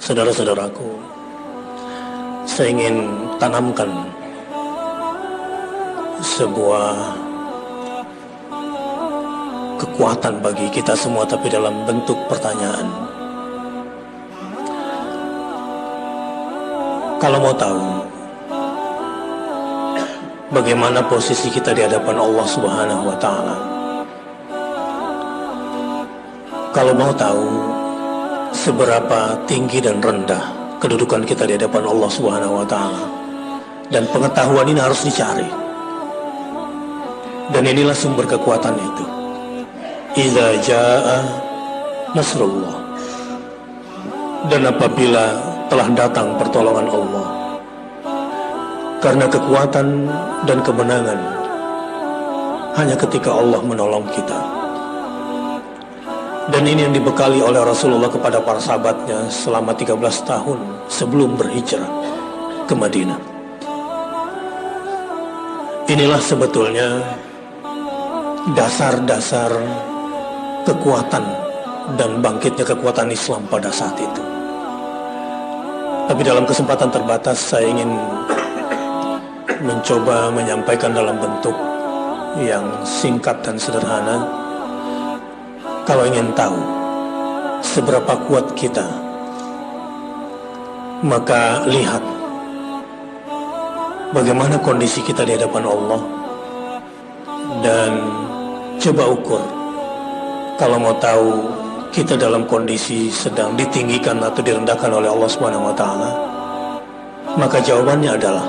Saudara-saudaraku, saya ingin tanamkan sebuah kekuatan bagi kita semua, tapi dalam bentuk pertanyaan. Kalau mau tahu bagaimana posisi kita di hadapan Allah Subhanahu wa Ta'ala, kalau mau tahu seberapa tinggi dan rendah kedudukan kita di hadapan Allah Subhanahu wa Ta'ala, dan pengetahuan ini harus dicari, dan inilah sumber kekuatan itu. Idza jaa nasrullah, dan apabila telah datang pertolongan Allah, karena kekuatan dan kemenangan hanya ketika Allah menolong kita. Dan ini yang dibekali oleh Rasulullah kepada para sahabatnya selama 13 tahun sebelum berhijrah ke Madinah. Inilah sebetulnya dasar-dasar kekuatan dan bangkitnya kekuatan Islam pada saat itu. Tapi dalam kesempatan terbatas saya ingin mencoba menyampaikan dalam bentuk yang singkat dan sederhana. Kalau ingin tahu seberapa kuat kita, maka lihat bagaimana kondisi kita di hadapan Allah, dan coba ukur. Kalau mau tahu kita dalam kondisi sedang ditinggikan atau direndahkan oleh Allah Subhanahu wa Ta'ala, maka jawabannya adalah,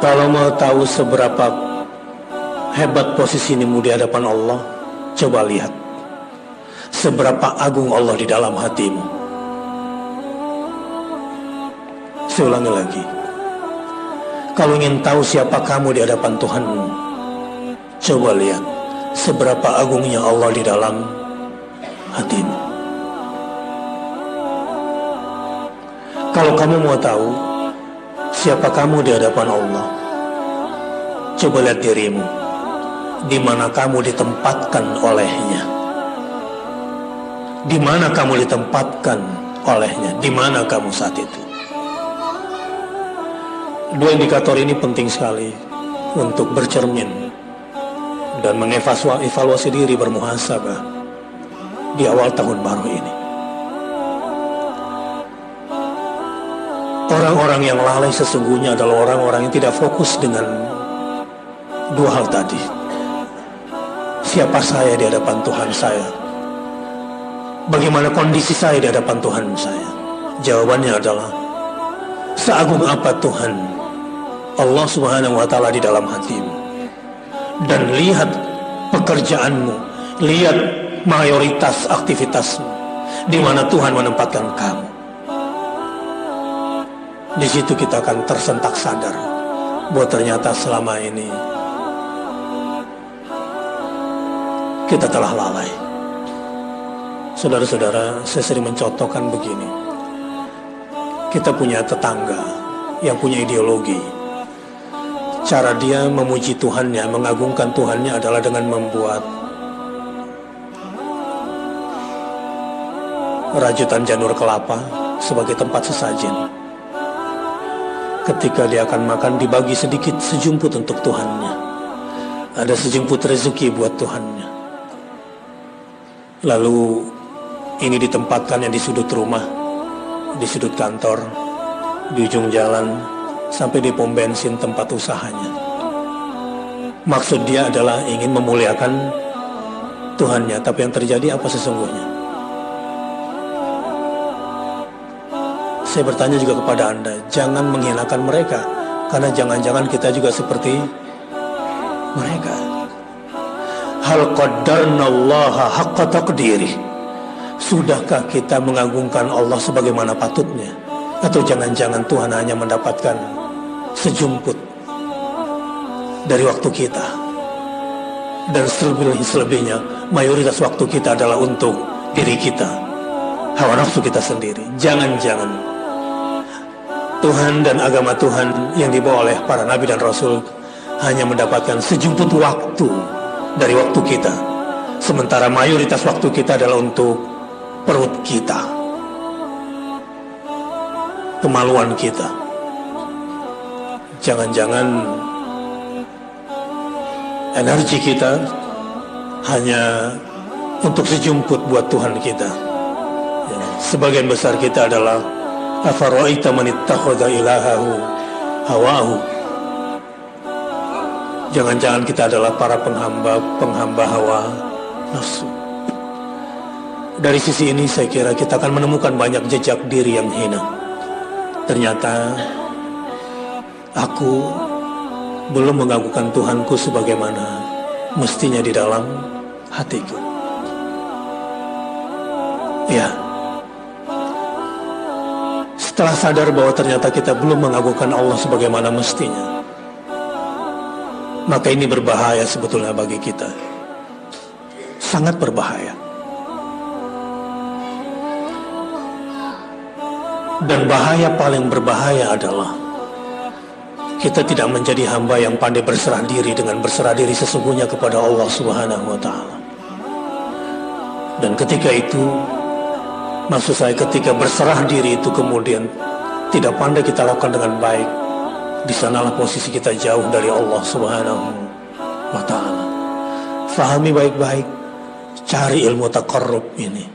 kalau mau tahu seberapa hebat posisimu di hadapan Allah, coba lihat seberapa agung Allah di dalam hatimu. Saya ulangi lagi, kalau ingin tahu siapa kamu di hadapan Tuhanmu, coba lihat seberapa agungnya Allah di dalam hatimu. Kalau kamu mau tahu siapa kamu di hadapan Allah, coba lihat dirimu, di mana kamu ditempatkan olehnya. Di mana kamu ditempatkan olehnya, di mana kamu saat itu. Dua indikator ini penting sekali untuk bercermin dan mengevaluasi diri, bermuhasabah di awal tahun baru ini. Orang-orang yang lalai sesungguhnya adalah orang-orang yang tidak fokus dengan dua hal tadi. Siapa saya di hadapan Tuhan saya? Bagaimana kondisi saya di hadapan Tuhan saya? Jawabannya adalah, seagung apa Tuhan Allah Subhanahu wa Ta'ala di dalam hatimu. Dan lihat pekerjaanmu, lihat mayoritas aktivitasmu, di mana Tuhan menempatkan kamu. Di situ kita akan tersentak sadar bahwa ternyata selama ini kita telah lalai. Saudara-saudara, saya sering mencontohkan begini. Kita punya tetangga yang punya ideologi. Cara dia memuji Tuhannya, mengagungkan Tuhannya adalah dengan membuat rajutan janur kelapa sebagai tempat sesajen. Ketika dia akan makan, dibagi sedikit sejumput untuk Tuhannya. Ada sejumput rezeki buat Tuhannya. Lalu ini ditempatkannya di sudut rumah, di sudut kantor, di ujung jalan, sampai di pom bensin tempat usahanya. Maksud dia adalah ingin memuliakan Tuhannya. Tapi yang terjadi apa sesungguhnya? Saya bertanya juga kepada Anda, jangan menghinakan mereka, karena jangan-jangan kita juga seperti mereka. Hal qaddarnallaha haqqa taqdirih. Sudahkah kita mengagungkan Allah sebagaimana patutnya? Atau jangan-jangan Tuhan hanya mendapatkan sejumput dari waktu kita, dan selebihnya mayoritas waktu kita adalah untuk diri kita, hawa nafsu kita sendiri. Jangan-jangan Tuhan dan agama Tuhan yang dibawa oleh para nabi dan rasul hanya mendapatkan sejumput waktu dari waktu kita, sementara mayoritas waktu kita adalah untuk perut kita, kemaluan kita. Jangan-jangan energi kita hanya untuk sejumput buat Tuhan kita. Ya, sebagian besar kita adalah afara'aita man ittakhadha ilahahu hawahu. Jangan-jangan kita adalah para penghamba hawa nafsu. Dari sisi ini saya kira kita akan menemukan banyak jejak diri yang hina. Ternyata aku belum mengagukan Tuhanku sebagaimana mestinya di dalam hatiku. Ya, setelah sadar bahwa ternyata kita belum mengagukan Allah sebagaimana mestinya, maka ini berbahaya sebetulnya bagi kita. Sangat berbahaya. Dan bahaya paling berbahaya adalah kita tidak menjadi hamba yang pandai berserah diri dengan berserah diri sesungguhnya kepada Allah Subhanahu wa Ta'ala. Dan ketika itu, maksud saya ketika berserah diri itu kemudian tidak pandai kita lakukan dengan baik, di sanalah posisi kita jauh dari Allah Subhanahu wa Ta'ala. Fahami baik-baik, cari ilmu taqarrub ini.